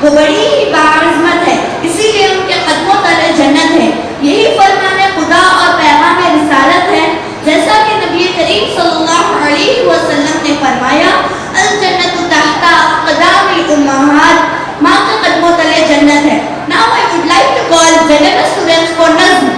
وہ بڑی ہی باعظمت ہے، اسی لیے ان کے قدموں تلے جنت ہے۔ یہی فرمان خدا اور پیغام رسالت ہے، جیسا کہ نبی کریم صلی اللہ علیہ وسلم نے فرمایا، الجنت تحت اقدام الامہات، ماں کے قدموں تلے جنت ہے۔ Now I would like to call Zenema students for Nazm.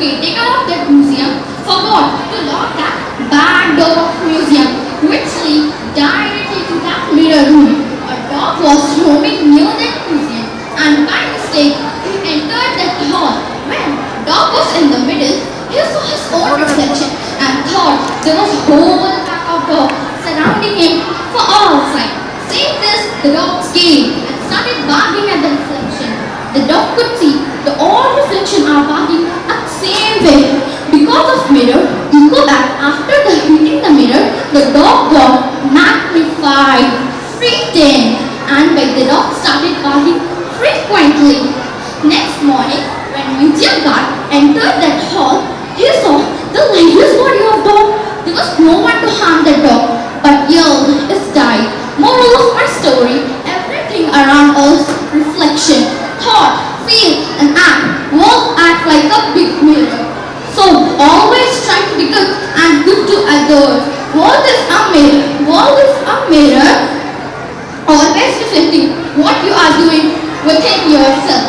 caretaker of that museum forgot to lock that bad door of museum, which lead directly to that mirror room. A dog was roaming near that museum, and by mistake he entered that hall. When dog was in the middle, he saw his own reflection and thought there was a whole pack of dogs surrounding him for all sides. Seeing this, the dog came and started barking at the reflection. The dog could see the all reflection are barking at the same way. Because of mirror, echo back after the hitting the mirror, the dog got magnified, freaked in, and by the dog started barking frequently. Next morning, when museum guard entered that hall, he saw the lifeless body of dog. There was no one to harm the dog, but yelled is died. Moral of our story, everything around us, reflection, thought, feel and act, won't act like a big mirror. So always try to be good and good to others. World is a mirror. World is a mirror. Always reflecting what you are doing within yourself.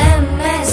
MS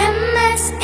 MS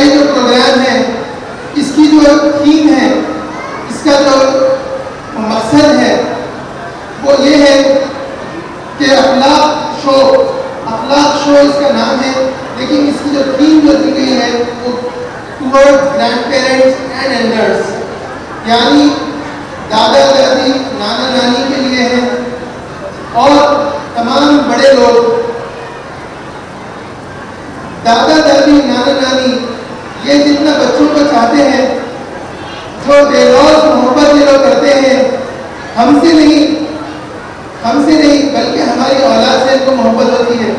یہ جو programme ہے اس کی جو theme ہے, اس کا جو مقصد ہے وہ یہ ہے کہ اخلاق شو اس کا نام ہے, لیکن اس کی جو تھیم جو دی گئی ہے وہ toward grandparents and elders, یعنی دادا دادی نانا نانی کے لیے ہے اور تمام بڑے لوگ. دادا دادی نانا نانی یہ جتنا بچوں کو چاہتے ہیں, جو بے لوث محبت یہ لوگ کرتے ہیں, ہم سے نہیں بلکہ ہماری اولاد سے ان کو محبت ہوتی ہے.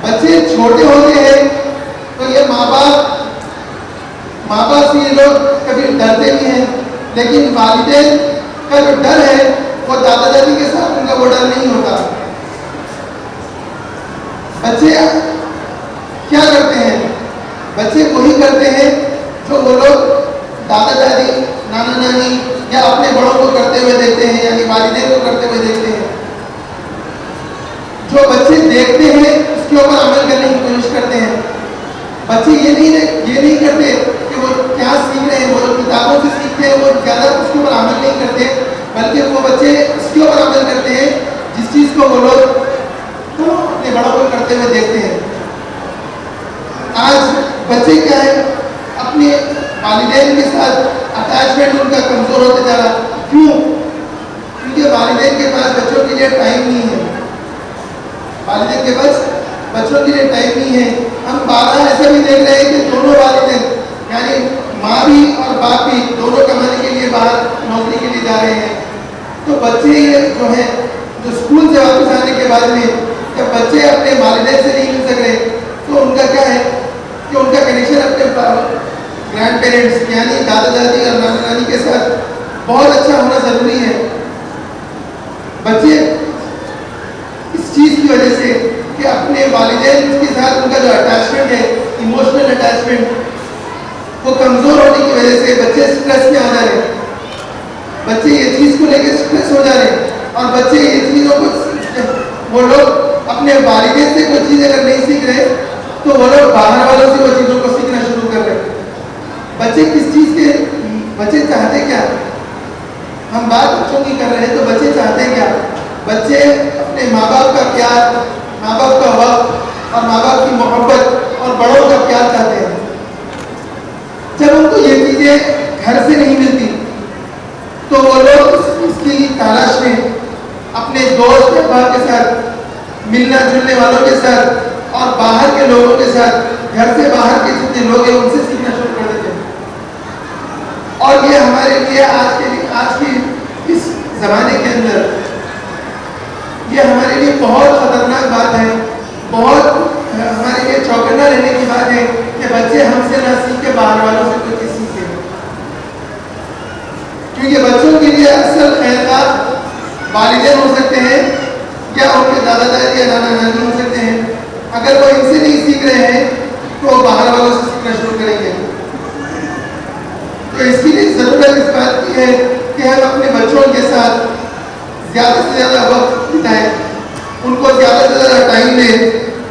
بچے چھوٹے ہوتے ہیں تو یہ ماں باپ سے یہ لوگ کبھی ڈرتے بھی ہیں, لیکن والدین کا جو ڈر ہے وہ دادا دادی کے ساتھ ان کا وہ ڈر نہیں ہوتا. بچے کیا کرتے ہیں؟ بچے وہی کرتے ہیں جو وہ لوگ دادا دادی نانا نانی یا اپنے بڑوں کو کرتے ہوئے دیکھتے ہیں, یعنی والدین کو کرتے ہوئے دیکھتے ہیں. جو بچے دیکھتے ہیں اس کے اوپر عمل کرنے کی کوشش کرتے ہیں. بچے یہ نہیں کرتے کہ وہ کیا سیکھ رہے ہیں, وہ کتابوں سے سیکھتے ہیں, وہ زیادہ اس کے اوپر عمل نہیں کرتے, بلکہ وہ بچے اس کے اوپر عمل کرتے ہیں جس چیز کو وہ لوگ اپنے بڑوں کو کرتے ہوئے دیکھتے ہیں. آج بچے کیا ہے, اپنے والدین کے ساتھ اٹیچمنٹ ان کا کمزور ہوتے جا رہا. کیوں؟ کیونکہ والدین کے پاس بچوں کے لیے ٹائم نہیں ہے. والدین کے پاس بچوں کے لیے ٹائم نہیں ہے. ہم بارہ ایسا بھی دیکھ رہے ہیں کہ دونوں والدین یعنی ماں بھی اور باپ بھی دونوں کمانے کے لیے باہر نوکری کے لیے جا رہے ہیں. تو بچے جو ہیں جو اسکول سے واپس آنے کے بعد میں جب بچے اپنے والدین سے نہیں مل سک رہے تو ان کا کیا ہے کہ ان کا کنیکشن اپنے گرینڈ پیرنٹس یعنی دادا دادی اور نانا نانی کے ساتھ بہت اچھا ہونا ضروری ہے. بچے اس چیز کی وجہ سے کہ اپنے والدین کے ساتھ ان کا جو اٹیچمنٹ ہے, ایموشنل اٹیچمنٹ, وہ کمزور ہونے کی وجہ سے بچے اسٹریس میں آ جا رہے ہیں. بچے یہ چیز کو لے کے اسٹریس ہو جا رہے ہیں, اور بچے یہ چیزوں کو وہ لوگ اپنے والدین سے کوئی چیز اگر نہیں سیکھ رہے تو وہ لوگ باہر والوں سے وہ چیزوں کو سیکھنا شروع کر رہے ہیں. بچے کس چیز کے, بچے چاہتے کیا؟ ہم بات بچوں کی کر رہے ہیں تو بچے چاہتے کیا؟ بچے اپنے ماں باپ کا پیار, ماں باپ کا وقت اور ماں باپ کی محبت اور بڑوں کا پیار چاہتے ہیں. جب ان کو یہ چیزیں گھر سے نہیں ملتی تو وہ لوگ اس کی تلاش میں اپنے دوست احباب کے ساتھ, ملنا جلنے والوں کے ساتھ اور باہر کے لوگوں کے ساتھ, گھر سے باہر کے جتنے لوگ ہیں ان سے سیکھنا شروع کر دیتے ہیں. اور یہ ہمارے لیے آج کی اس زمانے کے اندر یہ ہمارے لیے بہت خطرناک بات ہے, بہت ہمارے لیے چوکنا رہنے کی بات ہے کہ بچے ہم سے نہ سیکھ کے باہر والوں سے کوئی چیز سیکھیں. کیونکہ بچوں کے لیے اصل خیرات والدین ہو سکتے ہیں یا ان کے دادا دادی یا نانا نانی ہو سکتے ہیں. اگر وہ ان سے نہیں سیکھ رہے ہیں تو وہ باہر والوں سے سیکھنا شروع کریں گے. تو اس کے لیے ضرورت اس بات کی ہے کہ ہم اپنے بچوں کے ساتھ زیادہ سے زیادہ وقت بتائیں, ان کو زیادہ سے زیادہ ٹائم دیں,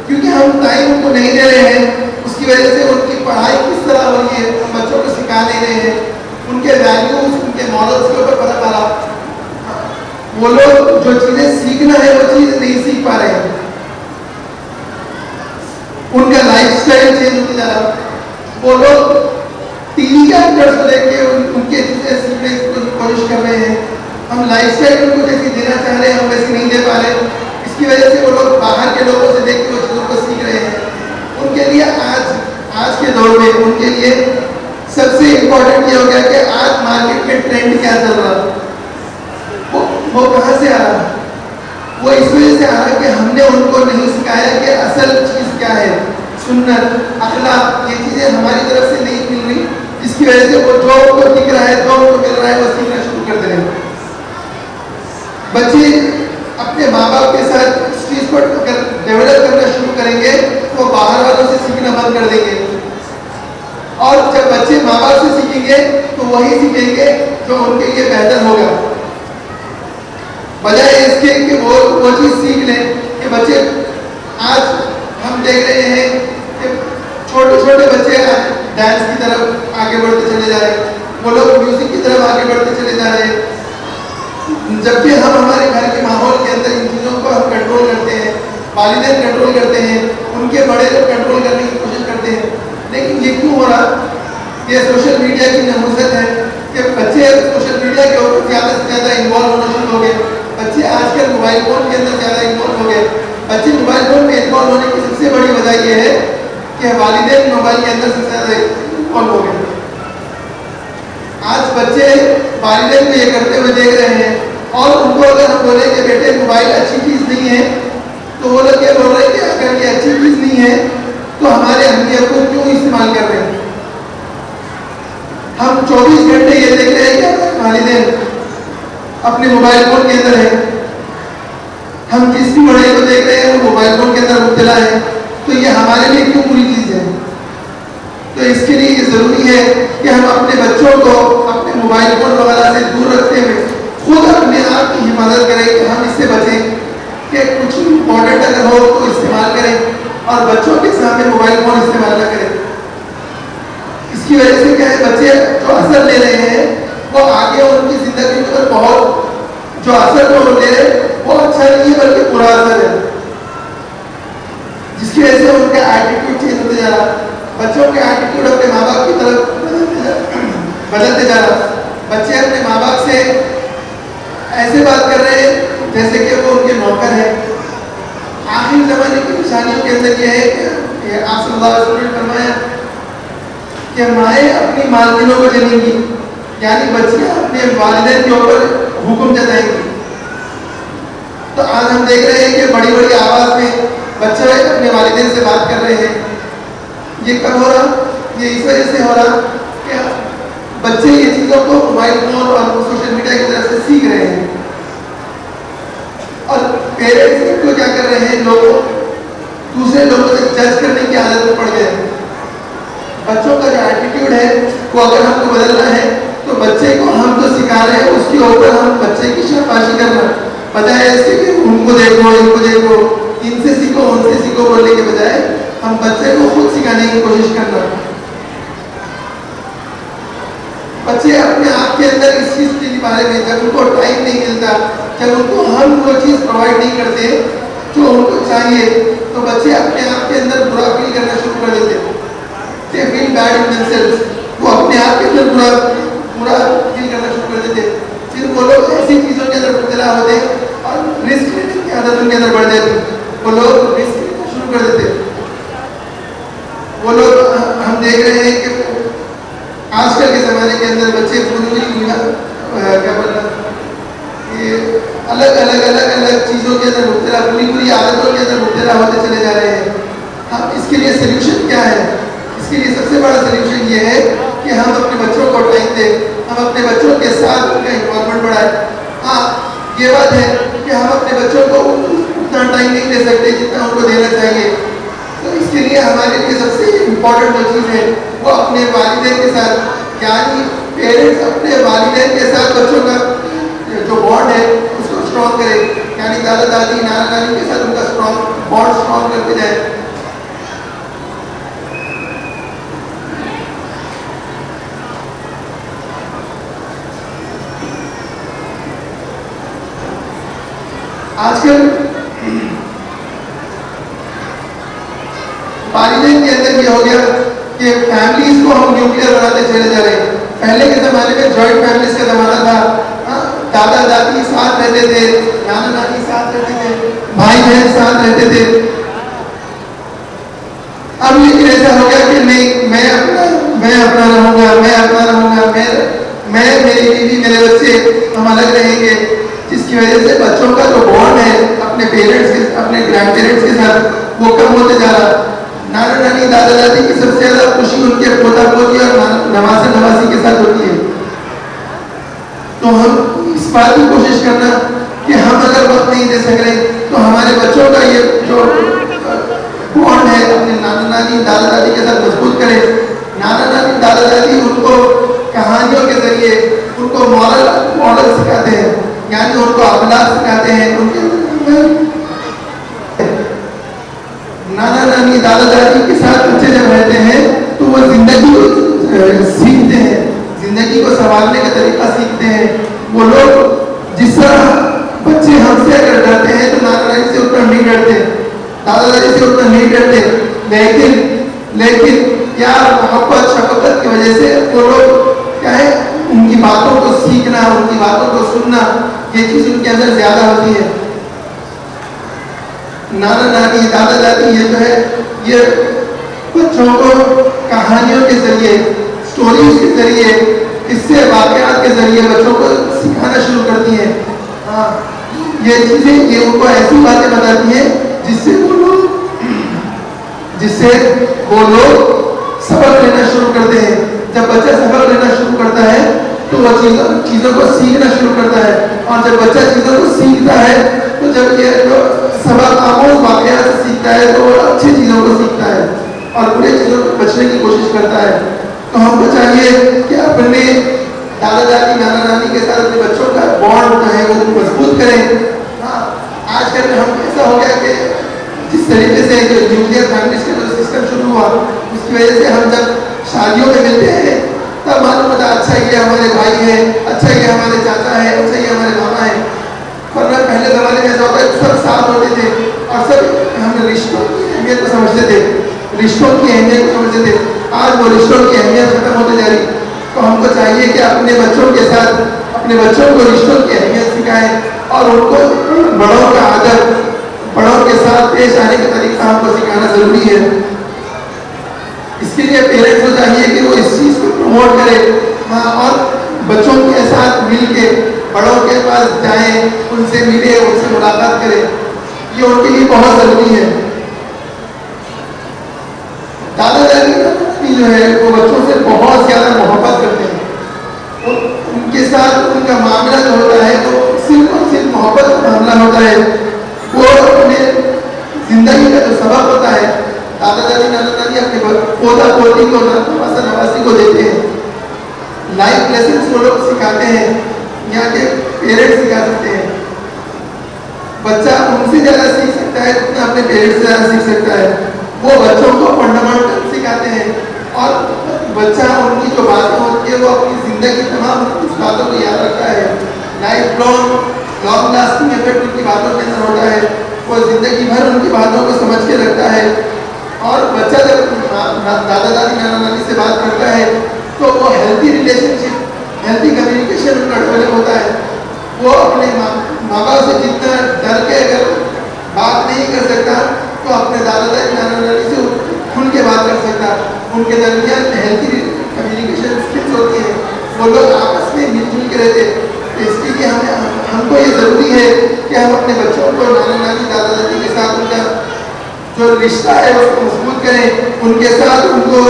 کیونکہ ہم ٹائم ان کو نہیں دے رہے ہیں. اس کی وجہ سے ان کی پڑھائی کس طرح ہو رہی ہے ہم بچوں کو سکھا نہیں رہے ہیں. ان کے ویلیوز, ان کے مورلس کے اوپر فرق آ رہا. وہ لوگ جو چیزیں سیکھنا ہے وہ چیز نہیں سیکھ پا رہے ہیں. ان کا لائف اسٹائل چینج ہوتے جا رہا. وہ لوگ ٹی وی کے ایکٹرس کو دیکھ کے ان کے چیزیں سیکھنے کی کوشش کر رہے ہیں. ہم لائف اسٹائل ان کو جیسی دینا چاہ رہے ہیں ہم ویسی نہیں دے پا رہے. اس کی وجہ سے وہ لوگ باہر کے لوگوں سے دیکھ کے وہ چیزوں کو سیکھ رہے ہیں. ان کے لیے آج کے دور میں ان کے لیے سب سے امپورٹنٹ یہ ہو گیا کہ آج مارکیٹ میں ٹرینڈ کیا چل رہا ہے, وہ کہاں سے آ رہا ہے. وہ اس وجہ سے آ رہا ہے کہ ہم نے ان کو نہیں سکھایا کہ اصل چیز کیا ہے. سنت, اخلاق, یہ چیزیں ہماری طرف سے نہیں مل رہی, جس کی وجہ سے وہ جو ان کو دکھ رہا ہے, جو ان کو مل رہا ہے وہ سیکھنا شروع کر دے رہے ہیں. بچے اپنے ماں باپ کے ساتھ اس چیز کو اگر ڈیولپ کرنا شروع کریں گے تو وہ باہر والوں سے سیکھنا بند کر دیں گے. اور جب بچے ماں باپ سے سیکھیں گے تو وہی سیکھیں گے جو ان کے لیے بہتر ہوگا, بجائے اس کے کہ وہ چیز سیکھ لیں کہ بچے آج ہم دیکھ رہے ہیں چھوٹے بچے ڈانس کی طرف آگے بڑھتے چلے جا رہے ہیں, وہ لوگ میوزک کی طرف آگے بڑھتے چلے جا رہے ہیں, جبکہ ہم ہمارے گھر کے ماحول کے اندر ان چیزوں کو ہم کنٹرول کرتے ہیں, والدین کنٹرول کرتے ہیں, ان کے بڑے لوگ کنٹرول کرنے کی کوشش کرتے ہیں. لیکن یہ کیوں ہو رہا؟ یہ سوشل میڈیا کی نحوست ہے کہ بچے سوشل میڈیا کے اوپر زیادہ سے زیادہ انوالو ہونا شروع ہو گئے. بچے آج کل موبائل فون کے اندر زیادہ انوالو ہو گئے. بچے موبائل فون میں انوالو ہونے کی سب سے بڑی وجہ یہ ہے کہ والدین موبائل کے اندر سب سے زیادہ انوالو ہو گئے. آج بچے والدین کو یہ کرتے ہوئے دیکھ رہے ہیں, اور ان کو اگر ہم بولیں کہ بیٹے موبائل اچھی چیز نہیں ہے, تو وہ لوگ یہ بول رہے ہیں کہ اگر یہ اچھی چیز نہیں ہے تو ہمارے امی ابو کو کیوں استعمال کر رہے ہیں. ہم 24 گھنٹے یہ دیکھ رہے ہیں کہ والدین اپنے موبائل فون کے اندر ہیں. ہم جس بھی بڑے کو دیکھ رہے ہیں وہ موبائل فون کے اندر مبتلا ہے. تو یہ ہمارے لیے کیوں بری چیز ہے؟ تو اس کے لیے یہ ضروری ہے کہ ہم اپنے بچوں کو اپنے موبائل فون وغیرہ سے دور رکھتے ہوئے خود اپنے آپ کی حفاظت کریں کہ ہم اس سے بچیں کہ کچھ امپورٹنٹ اگر ہو تو استعمال کریں, اور بچوں کے سامنے موبائل فون استعمال نہ کریں. اس کی وجہ سے کیا ہے, بچے جو اثر لے رہے ہیں وہ آگے ان کی زندگی کے اوپر بہت جو اثر وہ لے رہے وہ اچھا نہیں ہے بلکہ برا اثر ہے, جس کی وجہ سے ان کا ایٹیٹیوڈ چینج ہوتے جا رہا. بچوں کے ایٹیٹیوڈ اپنے ماں باپ کی طرف بدلتے جا رہا. بچے اپنے ماں باپ سے ایسے بات کر رہے ہیں جیسے کہ وہ ان کے نوکر ہیں. آخری زمانے کی نشانیوں کے اندر یہ ہے کہ آپ صلی اللہ علیہ وسلم نے فرمایا کہ مائیں اپنی مالکنوں کو جنیں گی, یعنی بچیاں اپنے والدین کے اوپر حکم جتائیں گی. تو آج ہم دیکھ رہے ہیں کہ بڑی بڑی آواز میں بچے اپنے والدین سے بات کر رہے ہیں. یہ کب ہو رہا؟ یہ اس وجہ سے ہو رہا کہ بچے یہ چیزوں کو موبائل فون اور سوشل میڈیا کی طرف سے سیکھ رہے ہیں, اور پیرنٹس کو کیا کر رہے ہیں, لوگوں دوسرے لوگوں سے جج کرنے کی عادت میں پڑ گئے ہیں. بچوں کا جو ایٹیٹیوڈ ہے وہ اگر ہم کو بدلنا ہے تو بچے کو ہم جو سکھا رہے ہیں اس کے اوپر ہم بچے کی شاباشی کرنا, بجائے اس کے کہ ان کو دیکھو ان کو دیکھو ان سے سیکھو ان سے سیکھو بولنے کے بجائے ہم بچے کو خود سکھانے کی کوشش کرنا. بچے اپنے آپ کے اندر اس چیز کے بارے میں جب ان کو ٹائم نہیں ملتا, جب ان کو ہم وہ چیز پرووائڈ نہیں کرتے جو ان کو چاہیے, تو بچے اپنے آپ کے اندر برا فیل کرنا شروع کر دیتے. They feel bad in themselves. وہ اپنے آپ کے اندر برا فیل کرنا شروع کر دیتے. پھر وہ لوگ ایسی چیزوں کے اندر مبتلا ہوتے اور رسک لینے کی عادت ان کے اندر بڑھ جاتی. وہ لوگ رسک لینا شروع کر دیتے. وہ لوگ ہم دیکھ رہے ہیں کہ آج کل کے زمانے کے اندر بچے الگ چیزوں کے اندر مبتلا, بری عادتوں کے اندر مبتلا ہوتے چلے جا رہے ہیں. ہم اس کے لیے سلیوشن کیا ہے؟ اس کے لیے سب سے بڑا سلیوشن یہ ہے کہ ہم اپنے بچوں کو ٹائم دیں, ہم اپنے بچوں کے ساتھ ان کا انوالومنٹ بڑھائیں. ہاں یہ بات ہے کہ ہم اپنے بچوں کو اتنا ٹائم نہیں دے سکتے جتنا ان کو دینا چاہیے. تو اس کے لیے ہمارے لیے سب سے امپورٹنٹ جو چیز ہے وہ اپنے والدین کے ساتھ, یعنی پیرنٹس اپنے والدین کے ساتھ بچوں کا جو بانڈ ہے اس کو اسٹرانگ کرے, یعنی دادا دادی نانا نانی کے ساتھ ان کا بانڈ اسٹرانگ کرتے جائے. آج کل والدین کے اندر یہ ہو گیا کہ فیملیز کو ہم نیوکلیئر بناتے چلے جا رہے ہیں. پہلے کے زمانے میں جوائنٹ فیملیز کا زمانہ تھا, دادا دادی ساتھ رہتے تھے, نانا نانی ساتھ رہتے تھے, بھائی بہن ساتھ رہتے تھے. اب لیکن ایسا ہو گیا کہ نہیں, میں اپنا رہوں گا, میں میری بیوی میرے بچے ہم الگ رہیں گے, جس کی وجہ سے بچوں کا جو بانڈ ہے اپنے پیرنٹس کے اپنے گرینڈ پیرنٹس کے ساتھ وہ کم ہوتے جا رہا. نانا نانی دادا دادی کی سب سے زیادہ خوشی ان کے پوتا پوتی اور نواسے نواسی کے ساتھ ہوتی ہے. تو ہم اس بات کی کوشش کرنا کہ ہم اگر وقت نہیں دے سک رہے تو ہمارے بچوں کا یہ جو بانڈ ہے اپنے نانا نانی دادا دادی کے ساتھ مضبوط کریں. نانا نانی دادا دادی ان کو کہانیوں کے ذریعے ان کو ماڈل سکھاتے ہیں, یعنی ان کو اخلاق سکھاتے ہیں. ان کے نانا نانی دادا دادی کے ساتھ بچے جب رہتے ہیں وہ زندگی کو سیکھتے ہیں, زندگی کو سنبھالنے کا طریقہ سیکھتے ہیں. وہ لوگ جس طرح بچے ہم سے اگر ڈرتے ہیں تو نانا نانی سے اتنا نہیں ڈرتے, دادا دادی سے اتنا نہیں ڈرتے, لیکن پیار محبت شفقت کی وجہ سے وہ لوگ کیا ہے, ان کی باتوں کو سیکھنا, ان کی باتوں کو سننا, یہ چیز ان کے اندر زیادہ ہوتی ہے. نانا نانی دادا دادی یہ جو ہے یہ بچوں کو کہانیوں کے ذریعے, اسٹوریز کے ذریعے, اس سے واقعات کے ذریعے بچوں کو سکھانا شروع کرتی ہیں. ہاں یہ چیزیں یہ ان کو ایسی باتیں بتاتی ہیں جس سے وہ لوگ سبق لینا شروع کرتے ہیں. جب بچہ سبق لینا شروع کرتا ہے تو وہ چیزوں کو سیکھنا شروع کرتا ہے, اور جب بچہ چیزوں کو سیکھتا ہے تو جب یہ سبق آموز واقعات سے سیکھتا ہے تو وہ اچھی چیزوں کو سیکھتا ہے اور برے چیزوں کو بچنے کی کوشش کرتا ہے. تو ہم کو چاہیے کہ اپنے دادا دادی نانا نانی کے ساتھ اپنے بچوں کا بانڈ جو ہے وہ مضبوط کریں. ہاں آج کل ہم ایسا ہو گیا کہ جس طریقے سے جو نیوکلیئر فیملیز کا جو سسٹم شروع ہوا اس کی وجہ سے ہم جب شادیوں میں ملتے ہیں تب معلوم ہوتا ہے اچھا یہ ہمارے بھائی ہیں, اچھا یہ ہمارے چاچا ہے, اچھا یہ ہمارے ماما ہے. ورنہ پہلے زمانے میں ایسا ہوتا ہے سب ساتھ ہوتے تھے اور سب ہم رشتوں کی اہمیت کو سمجھتے تھے, رشتوں کی اہمیت کو سمجھتے تھے. آج وہ رشتوں کی اہمیت ختم ہوتی جا رہی. تو ہم کو چاہیے کہ اپنے بچوں کے ساتھ اپنے بچوں کو رشتوں کی اہمیت سکھائیں اور ان کو بڑوں کا آدر, بڑوں کے ساتھ پیش آنے کا طریقہ ہم کو سکھانا ضروری ہے. اس کے لیے پیرنٹس کو چاہیے کہ وہ اس چیز کو پروموٹ کرے. ہاں اور بچوں کے ساتھ مل کے بڑوں کے پاس جائیں, ان سے ملے, ان سے ملاقات کرے, یہ ان کے لیے بہت ضروری ہے. دادا دادی جو ہے وہ بچوں سے بہت زیادہ محبت کرتے ہیں. ان کے ساتھ ان کا معاملہ جو ہوتا ہے وہ صرف اور صرف محبت کا معاملہ ہوتا ہے. وہ اپنے زندگی کا جو سبق ہوتا ہے دادا دادی نانا نانی اپنے پوتا پوتی کو نواسا نواسی کو دیتے ہیں. لائف لیسنس وہ لوگ سکھاتے ہیں, یہاں کے پیرنٹس سکھا سکتے ہیں. بچہ ان سے زیادہ سیکھ سکتا ہے جتنا اپنے پیرنٹس سے زیادہ سیکھ سکتا ہے. وہ بچوں کو فنڈامنٹل سکھاتے ہیں اور بچہ ان کی جو باتیں ہوتی ہے وہ اپنی زندگی تمام اس باتوں کو یاد رکھتا ہے. لائف لانگ لاسٹنگ افیکٹ ان کی باتوں کے اندر ہوتا ہے. وہ زندگی بھر ان کی باتوں کو سمجھ کے رکھتا ہے. اور بچہ جب دادا دادی نانا نانی سے بات کرتا ہے تو وہ healthy relation ship, healthy communication in کا ڈیولپ ہوتا ہے. وہ اپنے ماں باپ سے جتنا ڈر کے اگر بات نہیں کر سکتا تو اپنے دادا دادی نانا نانی سے کھل کے بات کر سکتا. ان کے درمیان ہیلتھی کمیونیکیشن اسکلس ہوتی ہیں, وہ لوگ آپس میں مل جل کے رہتے. اس کے لیے ہم کو یہ ضروری ہے کہ ہم اپنے بچوں کو نانا نانی دادا دادی کے ساتھ ان کا جو رشتہ ہے اس کو مضبوط کریں, ان کے ساتھ ان کو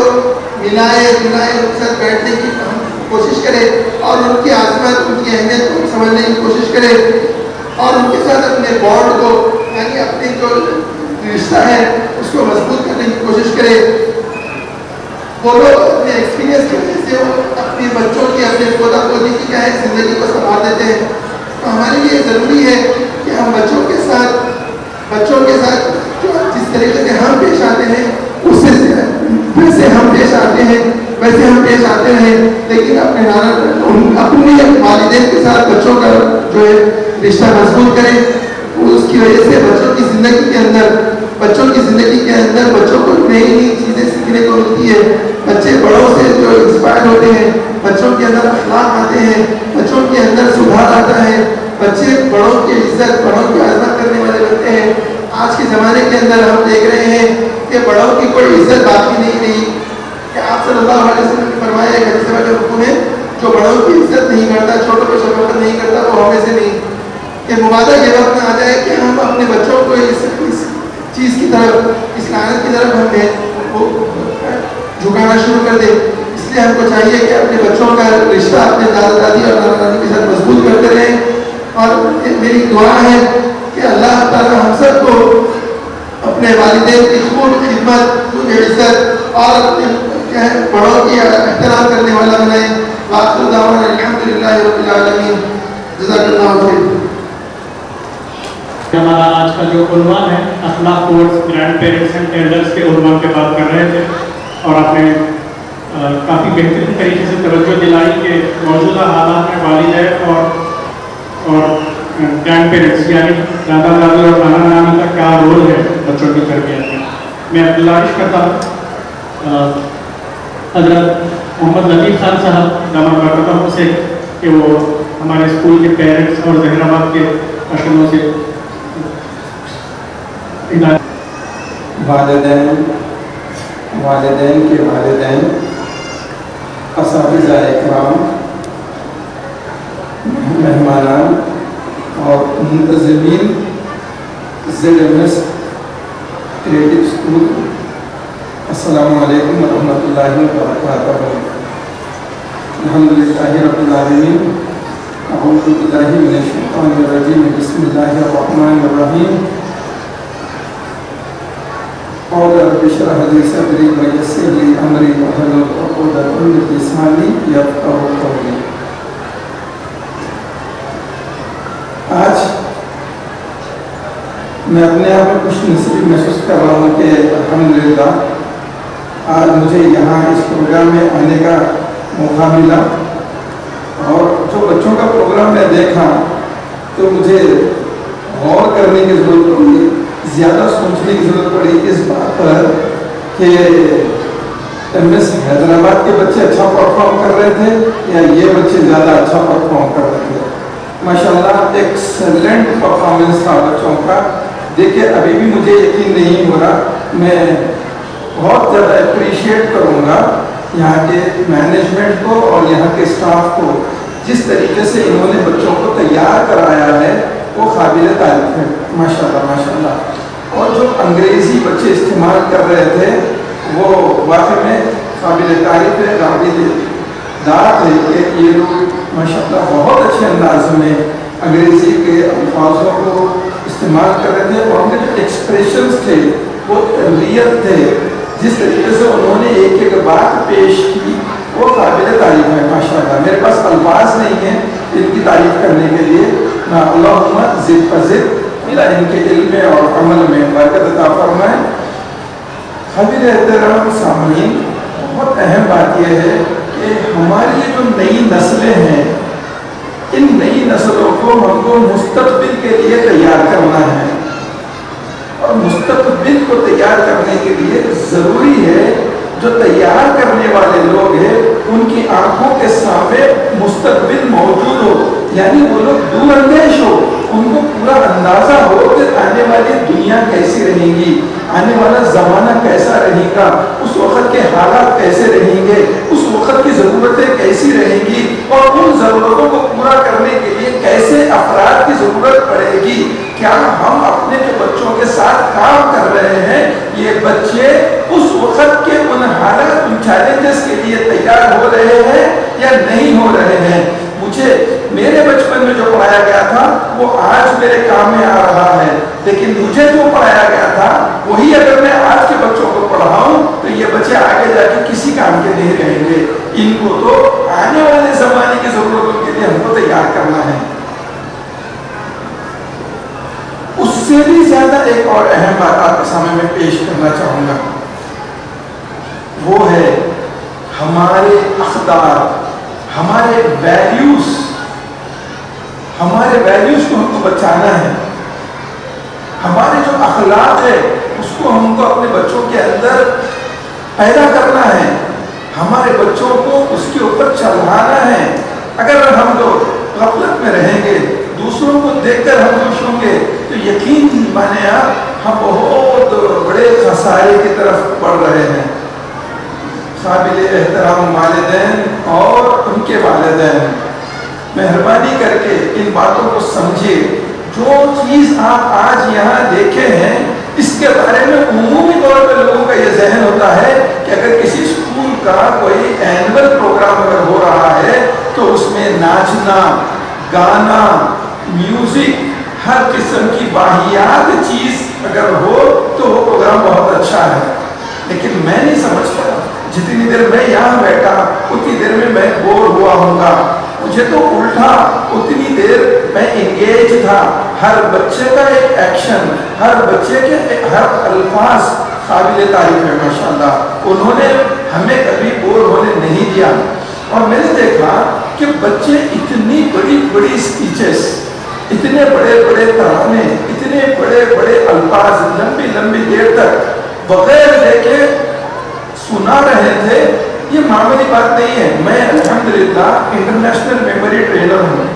ملائیں ان کے ساتھ بیٹھنے کی ہم کوشش کریں اور ان کی عظمت, ان کی اہمیت کو سمجھنے کی کوشش کریں اور ان کے ساتھ اپنے بانڈ کو یعنی اپنے جو رشتہ ہے اس کو مضبوط کرنے کی کوشش کریں. وہ لوگ اپنے ایکسپیرینس کی وجہ سے وہ اپنے بچوں کی اپنے پوتا پوتی کی کیا ہے زندگی کو سنبھال دیتے ہیں. تو ہمارے لیے ضروری ہے کہ ہم بچوں کے ساتھ جس طریقے سے ہم پیش آتے ہیں اس سے ویسے ہم پیش آتے ہیں لیکن اپنے والدین کے ساتھ بچوں کا جو ہے رشتہ مضبوط کریں. اس کی وجہ سے بچوں کی زندگی کے اندر بچوں کو نئی چیزیں سیکھنے کو ملتی ہے. بچے بڑوں سے جو انسپائر ہوتے ہیں, بچوں کے اندر اخلاق آتے ہیں, بچوں کے اندر سدھار آتا ہے, بچے بڑوں کی عزت, بڑوں کی عظمت کرنے والے بنتے ہیں. آج کے زمانے کے اندر ہم دیکھ رہے ہیں کہ بڑوں کی کوئی عزت باقی نہیں رہی. کہ آپ صلی اللہ علیہ وسلم نے فرمایا ہے حدیث کے حکم میں جو بڑوں کی عزت نہیں کرتا, چھوٹوں کو شفقت نہیں کرتا, وہ ہمیں سے نہیں. کہ مبادہ یہ وقت نہ آ جائے کہ ہم اپنے بچوں کو اس چیز کی طرف, اس لعنت کی طرف ہم جھکانا شروع کر دیں. اس لیے ہم کو چاہیے کہ اپنے بچوں کا رشتہ اپنے دادا دادی اور نانا نانی کے ساتھ مضبوط کرتے رہیں. اور میری دعا ہے کہ اللہ تعالیٰ ہم سب کو اپنے والدین کی خوب خدمت, عزت اور اپنے بڑوں کی احترام کرنے والا بنائیں. وآخر دعوانا الحمدللہ رب العالمین. جزاک اللہ خیر. ہمارا آج کا جو عنوان ہے اخلاق towards grand parents and elders کے عنوان پہ بات کر رہے تھے اور آپ نے کافی بہترین طریقے سے توجہ دلائی کہ موجودہ حالات میں والدین اور گرینڈ پیرنٹس یعنی دادا دادی اور نانا نانی کا کیا رول ہے بچوں کی تربیت میں. میں گزارش کرتا ہوں حضرت محمد لطیف خان صاحب دامت برکاتہ سے کہ وہ ہمارے اسکول کے پیرنٹس اور ظہیر آباد کے اشنوں سے والدین کے والدین، اساتذہ اکرام، مہمانان اور منتظمین ZMS کریٹو اسکول، السلام علیکم ورحمۃ اللہ وبرکاتہ. الحمدللہ رب العالمین، اعوذ باللہ من الشیطان الرجیم، بسم اللہ الرحمن الرحیم. قال رب اشرح لي صدري ويسر لي امري واحلل عقدة من لساني يفقهوا قولي. آج میں اپنے آپ میں خوش نصیب محسوس کر رہا ہوں کہ الحمدللہ آج مجھے یہاں اس پروگرام میں آنے کا موقع ملا، اور جو بچوں کا پروگرام میں دیکھا تو مجھے غور کرنے کی ضرورت پڑی، زیادہ سوچنے کی ضرورت پڑی اس بات پر کہ MS حیدرآباد کے بچے اچھا پرفارم کر رہے تھے یا یہ بچے زیادہ اچھا پرفارم کر رہے تھے. ماشاءاللہ ایکسلنٹ پرفارمنس تھا بچوں کا. دیکھیے ابھی بھی مجھے یقین نہیں ہو رہا. میں بہت زیادہ اپریشیٹ کروں گا یہاں کے مینجمنٹ کو اور یہاں کے اسٹاف کو، جس طریقے سے انہوں نے بچوں کو تیار کرایا ہے وہ قابل تعریف ہے. ماشاءاللہ ماشاءاللہ. اور جو انگریزی بچے استعمال کر رہے تھے وہ واقعی میں قابل تعریف ہے، قابل داد ہے کہ یہ لوگ ماشاءاللہ بہت اچھے انداز میں انگریزی کے الفاظوں کو استعمال کر رہے تھے، اور ان کے جو ایکسپریشنز تھے وہ ریئل تھے. جس طریقے سے انہوں نے ایک ایک بات پیش کی وہ قابل تعریف ہے. ماشاءاللہ میرے پاس الفاظ نہیں ہیں ان کی تعریف کرنے کے لیے. اللہم زد فزد، اللہ ان کے علم اور عمل میں برکت عطا فرمائے. قابل احترام سامعین، بہت اہم بات یہ ہے کہ ہماری یہ جو نئی نسلیں ہیں، ان نئی نسلوں کو ہم کو مستقبل کے لیے تیار کرنا ہے، اور مستقبل کو تیار کرنے کے لیے ضروری ہے جو تیار کرنے والے لوگ ہیں ان کی آنکھوں کے سامنے مستقبل موجود ہو، یعنی وہ لوگ دور اندیش ہو، ان کو پورا اندازہ ہو کہ آنے والی دنیا کیسی رہے گی، آنے والا زمانہ کیسا رہے گا، اس وقت کے حالات کیسے رہیں گے، اس وقت کی ضرورتیں کیسی رہیں گی، اور ان ضرورتوں کو پورا کرنے کے لیے کیسے افراد کی ضرورت پڑے گی. کیا ہم اپنے جو بچوں کے ساتھ کام کر رہے ہیں یہ بچے اس وقت کے ان حالات، ان چیلنجز کے لیے تیار ہو رہے ہیں یا نہیں ہو رہے ہیں. مجھے میرے بچپن میں جو پڑھایا گیا تھا وہ آج میرے کام میں آ رہا ہے، لیکن مجھے جو پڑھایا گیا تھا وہی اگر میں آج کے بچوں کو پڑھاؤں تو یہ بچے آگے جا کے کسی کام کے نہیں رہیں گے. ان کو تو آنے والے زمانے کی ضرورتوں کے لیے ہم کو تیار کرنا ہے. اس سے بھی زیادہ ایک اور اہم بات آپ کے سامنے میں پیش کرنا چاہوں گا، وہ ہے ہمارے اقدار، ہمارے ویلیوز کو ہم کو بچانا ہے. ہمارے جو اخلاق ہے اس کو ہم کو اپنے بچوں کے اندر پیدا کرنا ہے، ہمارے بچوں کو اس کے اوپر چڑھانا ہے. اگر ہم لوگ غفلت میں رہیں گے، دوسروں کو دیکھ کر ہم خوش ہوں گے، تو یقین مانے آپ ہم بہت بڑے خسارے کی طرف بڑھ رہے ہیں. قابل احترام والدین اور ان کے والدین، مہربانی کر کے ان باتوں کو سمجھے. جو چیز آپ آج یہاں دیکھے ہیں اس کے بارے میں عمومی طور پہ لوگوں کا یہ ذہن ہوتا ہے کہ اگر کسی اسکول کا کوئی اینول پروگرام اگر ہو رہا ہے تو اس میں ناچنا، گانا، میوزک، ہر قسم کی واحیات چیز اگر ہو تو وہ پروگرام بہت اچھا ہے. لیکن میں نہیں سمجھتا جتنی دیر میں یہاں بیٹھا اتنی دیر میں بور ہوا ہوں گا. مجھے تو الٹا اتنی دیر میں انگیج تھا. ہر بچے کا ایک ایکشن، ہر بچے کے ہر الفاظ قابل تعریف ہے ماشاءاللہ. انہوں نے ہمیں کبھی بور ہونے نہیں دیا. اور میں نے دیکھا کہ بچے اتنی بڑی بڑی اسپیچز، اتنے بڑے بڑے ترانے، اتنے بڑے بڑے الفاظ لمبی لمبی دیر تک بغیر دیکھے سنا رہے تھے. یہ معمولی بات نہیں ہے. میں الحمدللہ انٹرنیشنل میموری ٹرینر ہوں.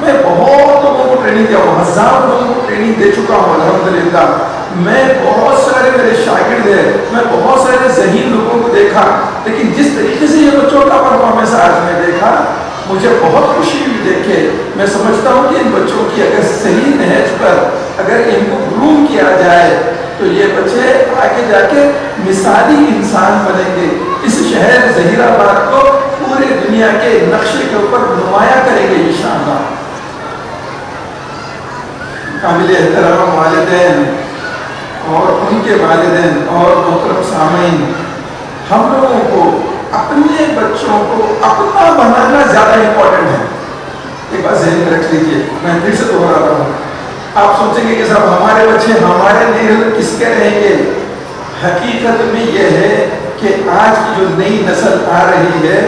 میں بہت لوگوں کو ٹریننگ دیا ہوں، 1000 لوگوں کو ٹریننگ دے چکا ہوں الحمدللہ. میں بہت سارے میرے شاگرد ہیں، میں بہت سارے ذہین لوگوں کو دیکھا، لیکن جس طریقے سے یہ بچوں کا پرفارمنس آج میں دیکھا مجھے بہت خوشی ہوئی دیکھ کے. میں سمجھتا ہوں کہ ان بچوں کی اگر صحیح نہج پر اگر ان کو گروم کیا جائے تو یہ بچے آگے جا کے مثالی انسان بنیں گے. اس شہر ظہیر آباد کو پورے دنیا کے نقشے کے اوپر نمایاں کریں گے انشاءاللہ. قابل احترام والدین اور ان کے والدین اور محترم سامعین، ہم لوگوں کو اپنے بچوں کو اپنا بنانا زیادہ امپورٹنٹ ہے. ایک بات ذہن میں رکھ لیجیے، میں پھر سے دوہرا رہا ہوں. آپ سوچیں گے کہ صاحب ہمارے بچے ہمارے نہیں کس کے رہیں گے. حقیقت میں یہ ہے کہ آج کی جو نئی نسل آ رہی ہے،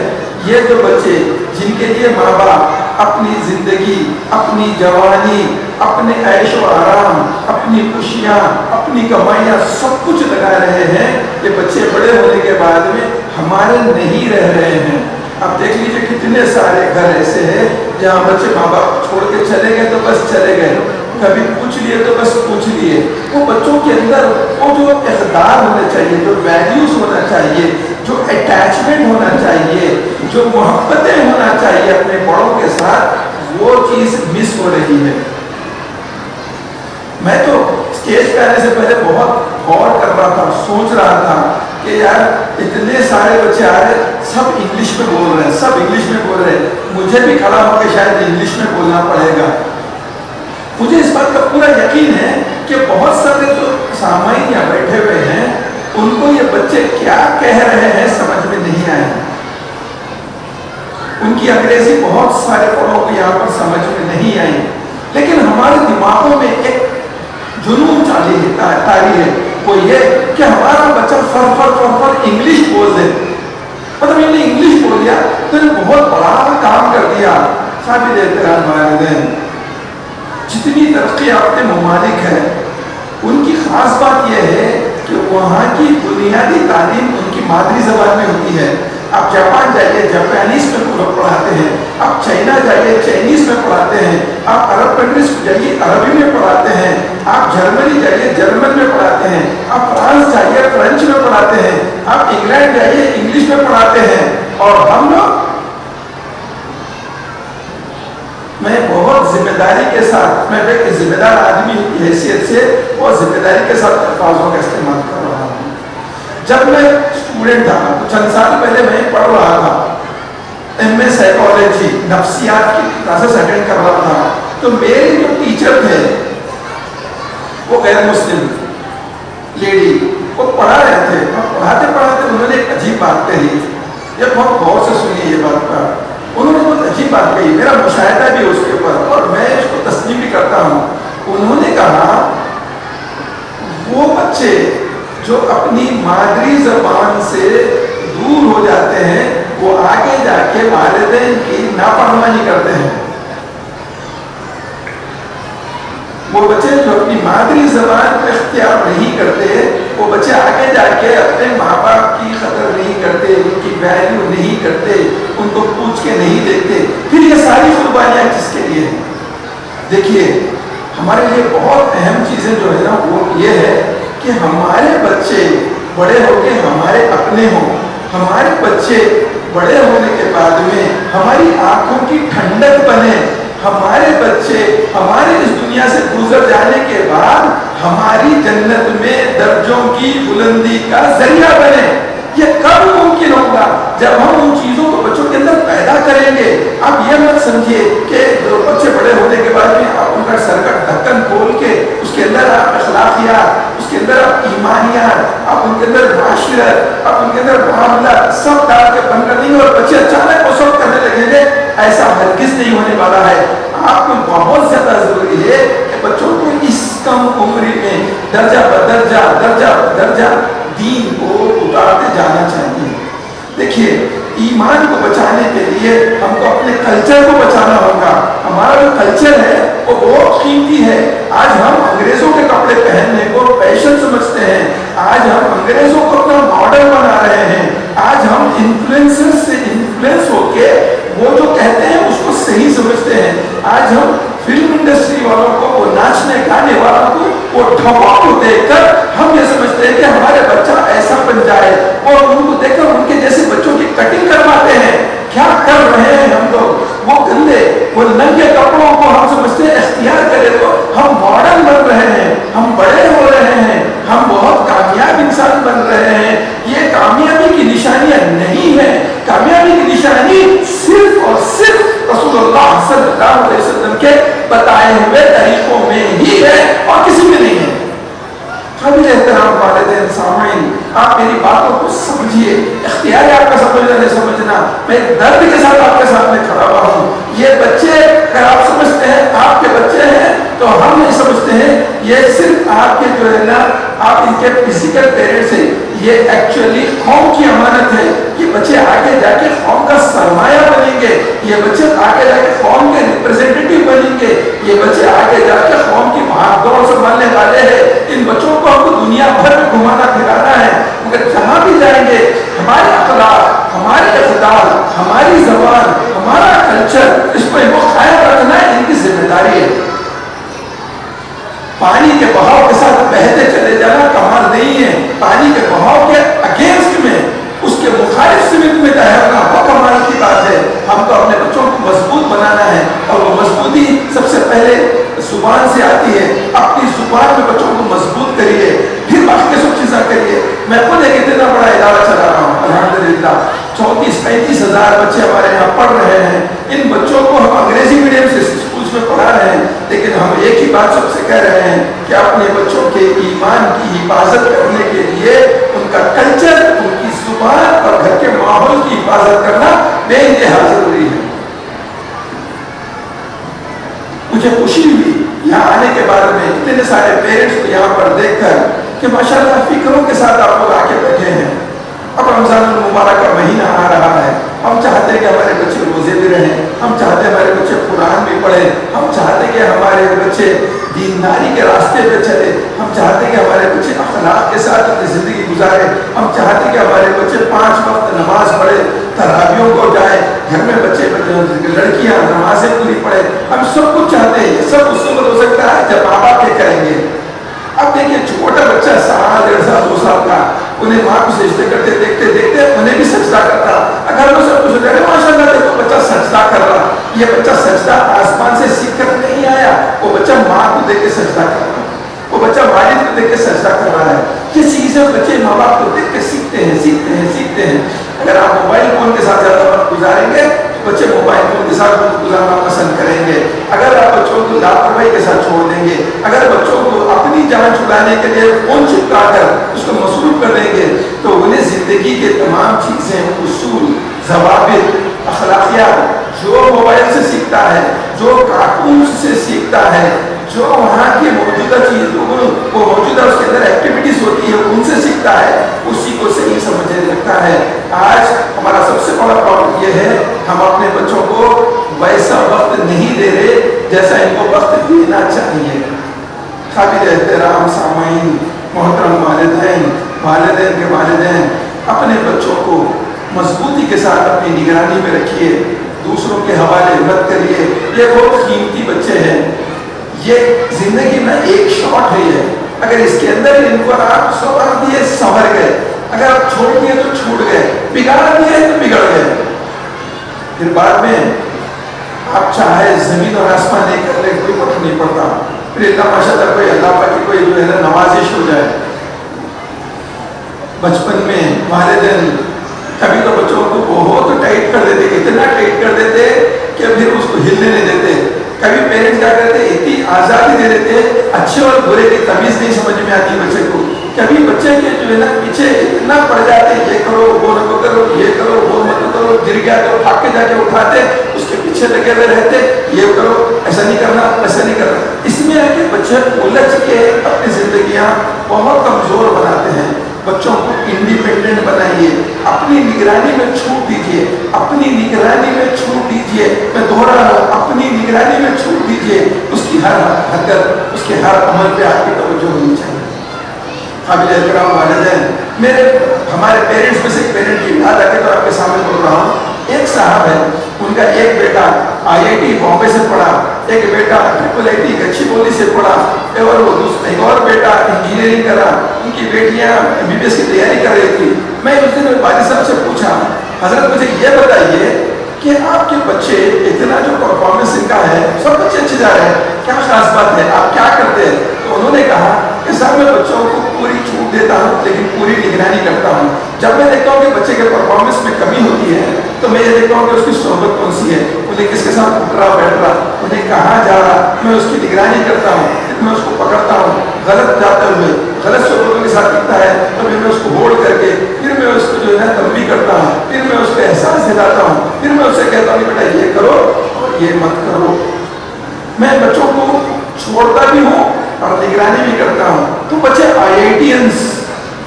یہ جو بچے جن کے لیے ماں باپ اپنی زندگی، اپنی جوانی، اپنے عیش و آرام، اپنی خوشیاں، اپنی کمائیاں سب کچھ لگا رہے ہیں، یہ بچے بڑے ہونے کے بعد میں ہمارے نہیں رہ رہے ہیں. اب دیکھ لیجیے کتنے سارے گھر ایسے ہیں جہاں بچے ماں باپ چھوڑ کے چلے گئے تو بس چلے گئے، کبھی پوچھ لیے تو بس پوچھ لیے. وہ بچوں کے اندر وہ جو اقدار ہونا چاہیے، جو ویلیوز ہونا چاہیے، جو اٹیچمنٹ ہونا چاہیے، جو محبتیں ہونا چاہیے اپنے بڑوں کے ساتھ، وہ چیز مس ہو رہی ہے. میں تو اسٹیج پہ آنے سے پہلے بہت غور کر رہا تھا، سوچ رہا تھا کہ یار اتنے سارے بچے آ رہے، سب انگلش میں بول رہے ہیں، سب انگلش میں بول رہے ہیں. مجھے بھی کھڑا ہو کے شاید انگلش میں بولنا پڑے گا. مجھے اس بات کا پورا یقین ہے کہ بہت سارے جو سامعین یہاں بیٹھے ہوئے ہیں ان کو یہ بچے کیا کہہ رہے ہیں سمجھ میں نہیں آئے. ان کی انگریزی بہت سارے بڑوں کو یہاں پر سمجھ میں نہیں آئی، لیکن ہمارے دماغوں میں ایک جنون تاری ہے، وہ یہ کہ ہمارا بچہ فر انگلش بول دے. مطلب انہیں انگلش بول دیا تو انہیں بہت بڑا کام کر دیا. قابل احترام والدین، جتنی ترقی یافتہ ممالک ہیں ان کی خاص بات یہ ہے کہ وہاں کی بنیادی تعلیم ان کی مادری زبان میں ہوتی ہے. آپ جاپان جائیے، جاپانیز میں پڑھاتے ہیں. آپ چائنا جائیے، چائنیز میں پڑھاتے ہیں. آپ عرب کنٹریز کو جائیے، عربی میں پڑھاتے ہیں. آپ جرمنی جائیے، جرمن میں پڑھاتے ہیں. آپ فرانس جائیے، فرینچ میں پڑھاتے ہیں. آپ انگلینڈ جائیے، انگلش میں پڑھاتے ہیں. اور ہم لوگ، میں بہت ذمہ داری کے ساتھ، میں ایک ذمہ دار آدمی کی حیثیت سے بہت ذمہ داری کے ساتھ الفاظوں کا استعمال کر رہا ہوں. جب میں اسٹوڈنٹ تھا، چند سال پہلے میں پڑھ رہا تھا، ایم.اے. سائیکالوجی، نفسیات کی کلاسز اٹینڈ کر رہا تھا، تو میرے جو ٹیچر تھے وہ غیر مسلم لیڈی، وہ پڑھا رہے تھے. پڑھاتے پڑھاتے انہوں نے ایک عجیب بات کہی. یہ بہت غور سے سنیے یہ بات کا. انہوں نے بہت عجیب بات کہی، میرا مشاہدہ بھی اس کے اوپر اور میں اس کو تسلیم بھی کرتا ہوں. انہوں نے کہا وہ بچے جو اپنی مادری زبان سے دور ہو جاتے ہیں وہ آگے جا کے والدین کی نافرمانی کرتے ہیں. وہ بچے جو اپنی مادری زبان کو اختیار نہیں کرتے وہ بچے آگے جا کے اپنے ماں باپ کی قدر نہیں کرتے، ان کی ویلیو نہیں کرتے، ان کو پوچھ کے نہیں دیکھتے. پھر یہ ساری قربانیاں کس کے لیے ہیں؟ دیکھیے ہمارے لیے بہت اہم چیزیں جو ہے نا وہ یہ ہے کہ ہمارے بچے بڑے ہو کے ہمارے اپنے ہوں. ہمارے بچے بڑے ہونے کے بعد میں ہماری آنکھوں کی ٹھنڈک بنے. ہمارے بچے ہمارے اس دنیا سے گزر جانے کے بعد ہماری جنت میں درجوں کی بلندی کا ذریعہ بنے. یہ کب ممکن ہوگا؟ جب ہم ان چیزوں کو بچوں کے اندر پیدا کریں گے. آپ یہ مت سمجھیے کہ بچے بڑے ہونے کے بعد میں آپ ان کا سر کا ڈھکن کھول کے اس کے اندر آپ اخلاقیات، اس کے اندر آپ ایمانیات، آپ ان کے اندر معاشرت، آپ ان کے اندر معاملات سب ڈال کے بند کر دیں گے اور بچے اچانک وہ سب کرنے لگیں گے. ایسا ہرگز نہیں ہونے والا ہے. آپ کو بہت زیادہ ضروری ہے کہ بچوں کو اس کم عمری میں درجہ بدرجہ دین کو اتارتے جانا چاہیے. دیکھیے ایمان کو بچانے کے لیے ہم کو اپنے کلچر کو بچانا ہوگا. ہمارا جو کلچر ہے وہ بہت قیمتی ہے. آج ہم انگریزوں کے کپڑے پہننے کو فیشن سمجھتے ہیں. آج ہم انگریزوں کو اپنا ماڈل بنا رہے ہیں. آج ہم انفلوئنسر سے انفلوئنس ہو کے وہ جو کہتے ہیں اس کو صحیح سمجھتے ہیں. آج ہم فلم انڈسٹری والوں کو, وہ ناچنے گانے والوں کو, وہ ٹھپوں کو دیکھ کر ہم یہ سمجھتے ہیں کہ ہمارے بچہ ایسا بن جائے, اور ان کو دیکھ کر ان کے جیسے بچوں کی کٹنگ کرواتے ہیں. کیا کر رہے ہیں ہم لوگ؟ وہ گندے وہ ننگے کپڑوں کو ہم سمجھتے ہیں اختیار کرے تو ہم ماڈرن بن رہے ہیں, ہم بڑے ہو رہے ہیں, ہم بہت کامیاب انسان بن رہے ہیں. یہ کامیابی کی نشانیاں نہیں ہے. کامیابی کی نشانی صرف اور صرف رسول اللہ صلی اللہ علیہ وسلم کے بتائے ہوئے طریقوں میں ہی ہے اور کسی میں نہیں ہے. قابل احترام والدین سامعین, آپ میری باتوں کو سمجھیے. اختیار ہے آپ کا سمجھنا نہیں سمجھنا. میں درد کے ساتھ آپ کے سامنے کھڑا ہوا ہوں. یہ بچے اگر آپ سمجھتے ہیں آپ کے بچے ہیں تو ہم نہیں سمجھتے ہیں یہ صرف آپ کے جو ہے نا آپ ان کے فزیکل پیرنٹس ہیں. یہ ایکچولی قوم کی امانت ہے. یہ بچے آگے جا کے قوم کا سرمایہ بنیں گے. یہ بچے آگے جا کے قوم کے ریپرزینٹیٹیو بنیں گے. یہ بچے آگے جا کے قوم کی بھاگ دوڑ سنبھالنے والے ہیں. ان بچوں کو ہم کو دنیا بھر میں گھمانا پھرانا ہے. مگر جہاں بھی جائیں گے ہمارے اخلاق, ہمارے اقدار, ہماری زبان, ہمارا کلچر, اس کو ان کو قائم رکھنا ہے. ان کی ذمہ داری ہے. پانی کے بہاؤ کے ساتھ بہتے چلے جانا کمال نہیں ہے. پانی کے بہاؤ کے اگینسٹ میں, اس کے مخالف سمت میں تیرنا وہ کمال کی بات ہے. ہم کو اپنے بچوں کو مضبوط بنانا ہے, اور وہ مضبوطی سب سے پہلے زبان سے آتی ہے. اپنی زبان میں بچوں کو مضبوط کریے, پھر باقی سب چیزیں کریے. میں خود ایک اتنا بڑا ادارہ چلا رہا ہوں الحمدللہ. 34-35 ہزار بچے ہمارے یہاں پڑھ رہے ہیں. ان بچوں کو ہم انگریزی میڈیم سے اسکولس میں پڑھا رہے ہیں, لیکن ہم ایک ہی بات سب سے کہہ رہے ہیں کہ اپنے بچوں کے ایمان کی حفاظت کرنے کے لیے ان کا کلچر, ان کی زبان اور گھر کے ماحول کی حفاظت کرنا بے انتہا ضروری ہے. مجھے خوشی ہوئی یہاں آنے کے بعد میں اتنے سارے پیرنٹس کو یہاں پر دیکھ کر کہ ماشاءاللہ فکروں کے ساتھ آپ لوگ آ کے بیٹھے ہیں. اب رمضان المبارک کا مہینہ آ رہا ہے. ہم چاہتے ہیں کہ ہمارے بچے روزے بھی رہیں, ہم چاہتے ہیں ہمارے بچے قرآن بھی پڑھیں, ہم چاہتے ہیں کہ ہمارے بچے دینداری کے راستے پہ چلے, ہم چاہتے ہیں کہ ہمارے بچے اخلاق کے ساتھ اپنی زندگی گزارے, ہم چاہتے ہیں کہ ہمارے بچے 5 وقت نماز پڑھے, تراویحوں کو جائے, گھر میں بچے لڑکیاں نمازیں پوری پڑھے. ہم سب کچھ چاہتے ہیں. یہ سب اس وقت ہو سکتا ہے جب ماں باپ یہ کریں گے. اب دیکھیے چھوٹا بچہ 1.5 1.5 سال 2 سال کا, انہیں ماں کو سجدے کرتے دیکھتے دیکھتے انہیں بھی سجدہ کرتا. اگر وہ سب کچھ کرے ماشاءاللہ دیکھو بچہ سجدہ کر رہا. یہ بچہ سجدہ آسمان سے سیکھ کر نہیں آیا, وہ بچہ ماں کو دیکھ کے سجدہ کر رہا, وہ بچہ والد کو دیکھ کے سجدہ کر رہا ہے. یہ چیزیں بچے ماں باپ کو دیکھ کے سیکھتے ہیں. اگر آپ موبائل فون کے ساتھ زیادہ وقت گزاریں گے تو بچے موبائل فون کے ساتھ وقت گزارنا پسند کریں گے. اگر آپ بچوں کو لاپرواہی کے ساتھ چھوڑ دیں گے, اگر بچوں کو اپنی جان چھڑانے کے لیے فون چپکا کر اس کو مصروف کر دیں گے تو انہیں زندگی کے تمام چیزیں, اصول, ضوابط, اخلاقیات جو موبائل سے سیکھتا ہے, جو کارٹون سے سیکھتا ہے, جو وہاں کی موجودہ چیز وہ موجودہ اس کے اندر ایکٹیویٹیز ہوتی ہے ان سے سیکھتا ہے, اسی کو صحیح سمجھنے لگتا ہے. آج ہمارا سب سے بڑا پرابلم یہ ہے ہم اپنے بچوں کو ویسا وقت نہیں دے رہے جیسا ان کو وقت دینا چاہیے. قابل احترام سامعین, محترم والدین کے والدین, اپنے بچوں کو مضبوطی کے ساتھ اپنی نگرانی میں رکھیے, دوسروں کے حوالے مت کریے. یہ بہت قیمتی بچے ہیں. یہ زندگی میں ایک شاٹ ہے. یہ اگر اس کے اندر ان کو آپ سنور دیے سنور گئے, اگر آپ چھوڑ دیے تو چھوٹ گئے, بگاڑ دیے تو بگڑ گئے. پھر بعد میں آپ چاہے زمین اور آسمان نہیں کر لیں کوئی فرق نہیں پڑتا. پھر اللہ ماشاءاللہ کوئی اللہ پاک کی کوئی جو ہے نا نوازش ہو جائے. بچپن میں والدین کبھی تو بچوں کو بہت ٹائٹ کر دیتے, اتنا ٹائٹ کر دیتے کہ پھر اس کو ہلنے نہیں دیتے. کبھی پیرنٹس کیا کرتے اتنی آزادی دے دیتے, اچھے اور برے کی تمیز نہیں سمجھ میں آتی بچے کو. کبھی بچے کے جو ہے نا پیچھے اتنا پڑ جاتے, یہ کرو وہ نہ کرو, یہ کرو وہ مت کرو, گر گیا تو بھاگ کے جا کے اٹھاتے, اس کے پیچھے لگے ہوئے رہتے, یہ کرو ایسا نہیں کرنا ایسا نہیں کرنا. اس میں ہے کہ بچے الجھ کے اپنی زندگیاں بہت کمزور بناتے ہیں. بچوں کو انڈیپینڈنٹ بنائیے, اپنی نگرانی میں چھوٹ دیجیے, اپنی نگرانی میں چھوٹ دیجیے. میں دوہرا رہا ہوں, اپنی نگرانی میں چھوٹ دیجیے. اس کی ہر حرکت, اس کے ہر عمل پہ آپ کی توجہ ہونی چاہیے. قابل احترام والدین, ہمارے پیرنٹس میں سے ایک پیرنٹ کی یاد آ کے تو آپ کے سامنے بول رہا ہوں. ایک صاحب ہے, ان کا ایک بیٹا IIT بامبے سے پڑھا, ایک بیٹا IIT گچھیبولی سے پڑھا, اور وہ ایک اور بیٹا انجینئرنگ کرا. ان کی بیٹیاں MBBS کی تیاری کر رہی تھی. میں اس دن والد صاحب سے پوچھا, حضرت مجھے یہ بتائیے کہ آپ کے بچے اتنا جو پرفارمنس ان کا ہے, سب بچے اچھے جا رہے ہیں, کیا خاص بات ہے, آپ کیا کرتے ہیں؟ تو انہوں نے کہا کہ صاحب میں بچوں کو پوری چھوٹ دیتا ہوں لیکن پوری نگرانی کرتا ہوں. جب میں دیکھتا ہوں کہ بچے کے پرفارمنس میں کمی ہوتی ہے تو میں یہ دیکھتا ہوں کہ اس کی صحبت کون سی ہے, انہیں کس کے ساتھ اٹھ رہا بیٹھ رہا, انہیں کہاں جا رہا, میں اس کی نگرانی کرتا ہوں. میں اس کو پکڑتا ہوں غلط جاتے ہوئے, غلط صحبتوں کے ساتھ دکھتا ہے تو میں اس کو ہولڈ کر کے پھر میں اس کو جو ہے تنبیہ کرتا ہوں, پھر میں اس کو احساس دلاتا ہوں, پھر میں اس سے کہتا ہوں کہ بیٹا یہ کرو اور یہ مت کرو. میں بچوں کو چھوڑتا بھی ہوں اور نگرانی بھی کرتا ہوں. تو بچے IITians,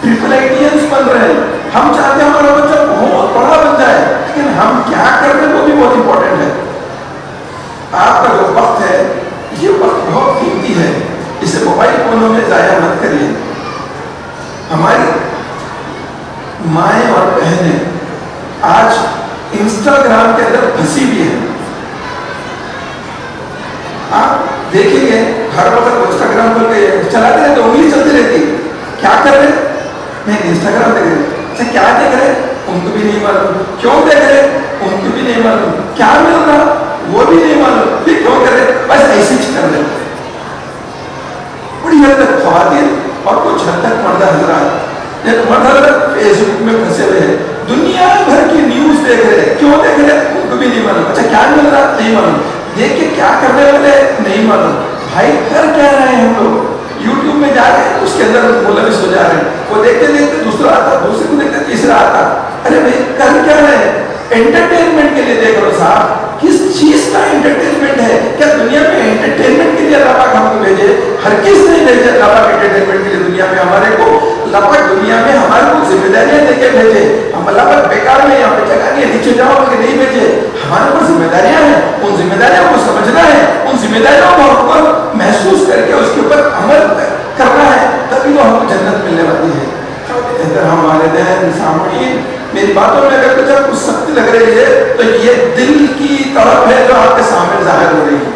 IIITians بن رہے ہیں. ہم چاہتے ہیں ہمارا بچہ بہت بڑا بن جائے, لیکن ہم کیا کر رہے ہیں وہ بھی بہت امپورٹنٹ ہے. آپ کا جو وقت ہے یہ وقت بہت قیمتی ہے, اسے موبائل فونوں میں ضائع مت کریے. ہماری مائیں اور بہنیں آج انسٹاگرام کے اندر پھنسی بھی ہیں. آپ دیکھیں گے ہر وقت انسٹاگرام پر چلاتے رہتے, انگلی چلتی رہتی, کیا کر رہے ہیں؟ میں انسٹاگرام دیکھ رہے. اچھا کیا دیکھ رہے ہیں ان کو بھی نہیں معلوم, کیوں دیکھ رہے ان کو بھی نہیں معلوم, کیا مل رہا وہ بھی نہیں معلوم, پھر کیوں کر رہے, بس ایسے ہی کر رہے. بڑی حد تک خواتین اور کچھ حد تک مرد حضرات, مرد حضرات فیس بک میں پھنسے ہوئے ہیں, دنیا بھر کی نیوز دیکھ رہے ہیں, کیوں دیکھ رہے ان کو بھی نہیں معلوم. اچھا کیا مل رہا نہیں معلوم, دیکھ کے کیا کرنے والے نہیں معلوم. بھائی کر کیا رہے ہیں ہم لوگ, یوٹیوب میں جا رہے ہیں اس کے اندر ملوث ہو جا رہے ہیں, وہ دیکھتے دیکھتے دوسرا آتا, دوسرے کو دیکھتے تیسرا آتا. ارے بھائی کر کیا رہے ہیں؟ انٹرٹینمنٹ کے لیے دیکھ رہو صاحب, کس چیز کا انٹرٹینمنٹ ہے؟ کیا دنیا میں انٹرٹینمنٹ کے لیے اللہ پاک ہم کو بھیجے؟ ہر کس نہیں بھیجے اللہ پاک انٹرٹینمنٹ کے لیے دنیا میں ہمارے کو. اللہ پاک دنیا میں ہمارے کو ذمہ داریاں دے کے بھیجے. ہم اللہ پاک بیکار میں یہاں پہ جگہ نہیں نیچے جاؤ کہ نہیں بھیجے, ہمارے اوپر ذمہ داریاں ہیں. ان ذمہ داریوں کو سمجھنا ہے, ان ذمہ داریوں کو ہم کو محسوس کر کے اس کے اوپر عمل کرنا ہے, تبھی تو ہم کو جنت ملنے والی ہے. احترام والدین, سامعین, میری باتوں میں اگر کچھ کچھ سختی لگ رہی ہے تو یہ دل کی طرف ہے جو آپ کے سامنے ظاہر ہو رہی ہے.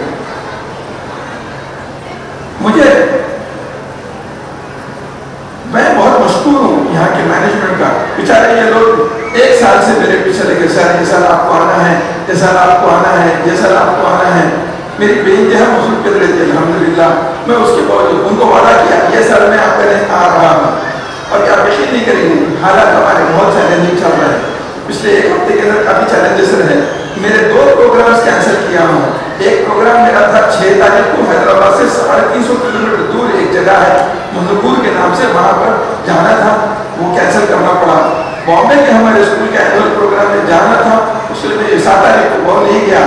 میں بہت مشکور ہوں یہاں کے مینجمنٹ کا. بیچارے یہ لوگ ایک سال سے میرے پیچھے لگے, سر یہ سال آپ کو آنا ہے, یہ سال آپ کو آنا ہے, یہ سال آپ کو آنا ہے. میری بہن جو ہے مصروف کر رہی تھی, الحمدللہ میں اس کے باوجود ان کو وعدہ کیا یہ سال میں آپ کے آ رہا ہوں. اور کیا یقین نہیں کریں گے, حالات ہمارے بہت چیلنجنگ چل رہے ہیں. پچھلے ایک ہفتے کے اندر کافی چیلنجز رہے. میرے 2 پروگرامز کینسل کیا ہوں. ایک پروگرام میرا تھا 6 تاریخ کو حیدرآباد سے 350 کلومیٹر دور ایک جگہ ہے مندپور کے نام سے, وہاں پر جانا تھا, وہ کینسل کرنا پڑا. بامبے کے ہمارے اسکول کے اینول پروگرام میں جانا تھا, اس لیے میں 7 تاریخ کو وہ نہیں گیا.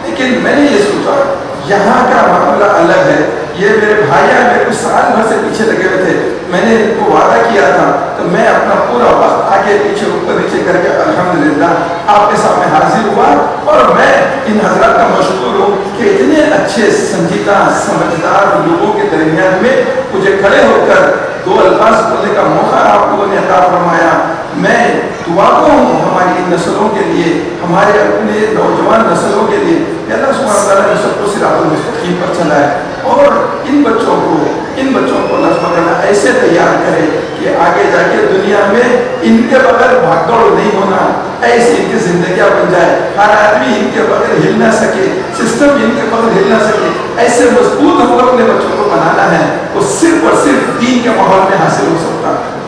لیکن میں نے یہ سوچا یہاں کا معاملہ الگ ہے, یہ میرے بھائیاں میرے کو سال بھر سے پیچھے لگے ہوئے تھے. میں نے ان کو وعدہ کیا تھا تو میں اپنا پورا وقت آگے پیچھے اوپر نیچے کر کے الحمدللہ آپ کے سامنے حاضر ہوا. اور میں ان حضرات کا مشکور ہوں کہ اتنے اچھے سنجیدہ سمجھدار لوگوں کے درمیان میں مجھے کھڑے ہو کر 2 الفاظ بولنے کا موقع آپ لوگوں نے عطا فرمایا. میں دعا کو ہوں ہماری ان نسلوں کے لیے, ہمارے اپنے نوجوان نسلوں کے لیے, کہ اللہ سبحانہ تعالیٰ نے سب کو صراط المستقیم پر چلائے اور ان بچوں کو اللہ سبحانہ تعالیٰ ایسے تیار کرے کہ آگے جا کے دنیا میں ان کے بغیر بھاگ دوڑ نہیں ہونا, ایسی ان کی زندگیاں بن جائے, ہر آدمی ان کے بغیر ہل نہ سکے, سسٹم ان کے بغیر ہل نہ سکے. ایسے مضبوط ہم کو اپنے بچوں کو بنانا ہے, وہ صرف اور صرف دین کے ماحول میں حاصل ہو سکتا ہے.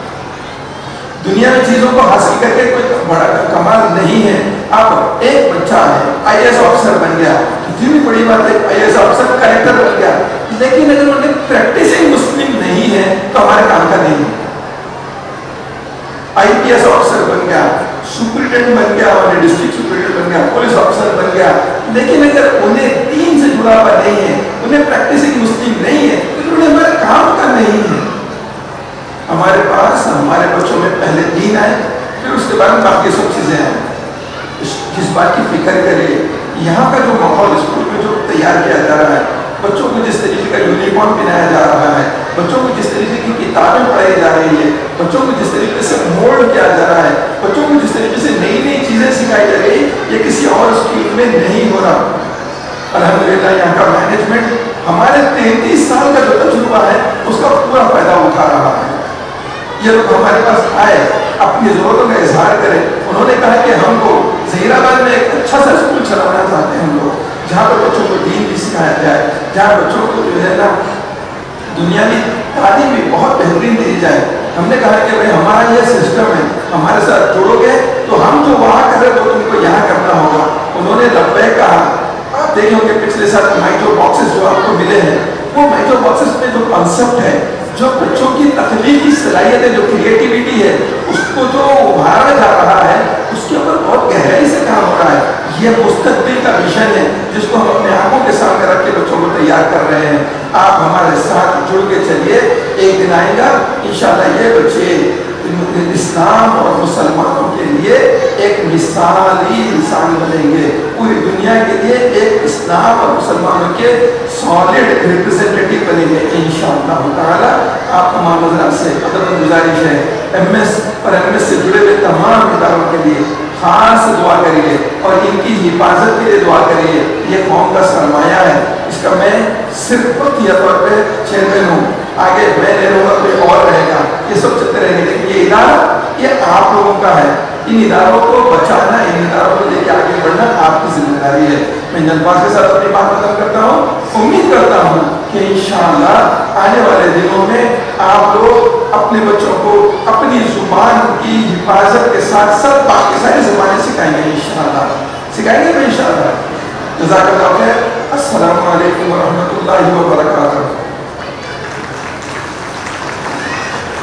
دنیا میں چیزوں کو حاصل کر کے کوئی بڑا کمال نہیں ہے. اب ایک بچہ ہے IAS آفیسر بن گیا, اتنی بڑی بات ہے, IAS آفیسر کریکٹر بن گیا, لیکن اگر انہیں پریکٹسنگ مسلم نہیں ہے تو ہمارے کام کا نہیں ہے. IPS آفیسر بن گیا, سپرنٹینڈنٹ بن گیا, اور ڈسٹرکٹ سپرنٹینڈنٹ بن گیا, پولیس آفیسر بن گیا, لیکن اگر انہیں دین سے جڑا ہوا نہیں ہے, انہیں پریکٹسنگ مسلم نہیں ہے, تو انہیں ہمارے کام کا نہیں ہے. ہمارے پاس ہمارے بچوں میں پہلے دین آئے، پھر اس کے بعد باقی سب چیزیں آئیں. جس بات کی فکر کرے یہاں کا جو ماحول اسکول میں جو تیار کیا جا رہا ہے، بچوں کو جس طریقے کا یونیفارم پہنایا جا رہا ہے، بچوں کو جس طریقے کی کتابیں پڑھائی جا رہی ہے، بچوں کو جس طریقے سے مولڈ کیا جا رہا ہے، بچوں کو جس طریقے سے نئی نئی چیزیں سکھائی جا رہی ہے، یہ کسی اور اسکول میں نہیں ہو رہا. الحمدللہ یہاں کا مینجمنٹ ہمارے 33 سال کا جو تجربہ ہے اس کا پورا فائدہ اٹھا رہا ہے. یہ لوگ ہمارے پاس آئے اپنی ضرورتوں کا اظہار کریں. انہوں نے کہا کہ ہم کو ظہیر آباد میں ایک اچھا سا اسکول چلانا چاہتے ہیں ہم لوگ، جہاں پر بچوں کو دین بھی سکھایا جائے، جہاں بچوں کو جو ہے نا دنیاوی تعلیم بھی بہت بہترین دی جائے. ہم نے کہا کہ بھائی ہمارا یہ سسٹم ہے، ہمارے ساتھ جڑو گے تو ہم جو وہاں کریں وہ تم کو یہاں کرنا ہوگا. انہوں نے لبیک کہا. آپ دیکھیں گے پچھلے سال مائکرو باکسز جو آپ کو ملے ہیں، وہ مائکرو باکسز میں جو کانسیپٹ ہے، جو بچوں کی تخلیقی صلاحیت ہے، جو کریٹیوٹی ہے، اس کو جو ابھارا جا رہا ہے، اس کے اوپر بہت گہرائی سے کام ہو رہا ہے. یہ مستقبل کا ویژن ہے جس کو ہم اپنے آنکھوں کے سامنے رکھ کے بچوں کو تیار کر رہے ہیں. آپ ہمارے ساتھ جڑ کے چلیے، ایک دن آئے گا انشاءاللہ یہ بچے اسلام اور مسلمانوں کے لیے ایک مثالی انسان بنیں گے. پوری دنیا کے لیے ایک اسلام اور مسلمانوں کے سالڈ ریپرزینٹیٹیو بنیں گے انشاءاللہ تعالیٰ. آپ تمام حضرات سے قدر گزارش ہے ایم ایس اور ایم ایس سے جڑے ہوئے تمام اداروں کے لیے خاص دعا کریے اور ان کی حفاظت کے لیے دعا کریے. یہ قوم کا سرمایہ ہے، اس کا میں صرف وقتیہ طور پہ چیئرمین ہوں. آگے میں نہیں رہوں گا، کوئی اور رہے گا، یہ سب چلتے رہیں گے. لیکن یہ ادارہ یہ آپ لوگوں کا ہے. ان اداروں کو بچانا، ان اداروں کو لے کے آگے بڑھنا آپ کی ذمہ داری ہے. میں ان الفاظ کے ساتھ اپنی بات ختم کرتا ہوں. امید کرتا ہوں کہ انشاءاللہ آنے والے دنوں میں آپ لوگ اپنے بچوں کو اپنی زبان کی حفاظت کے ساتھ ساتھ باقی ساری زبانیں سکھائیں گے انشاءاللہ. سکھائیں گے انشاءاللہ. جزاک اللہ خیر. السلام علیکم ورحمۃ اللہ وبرکاتہ.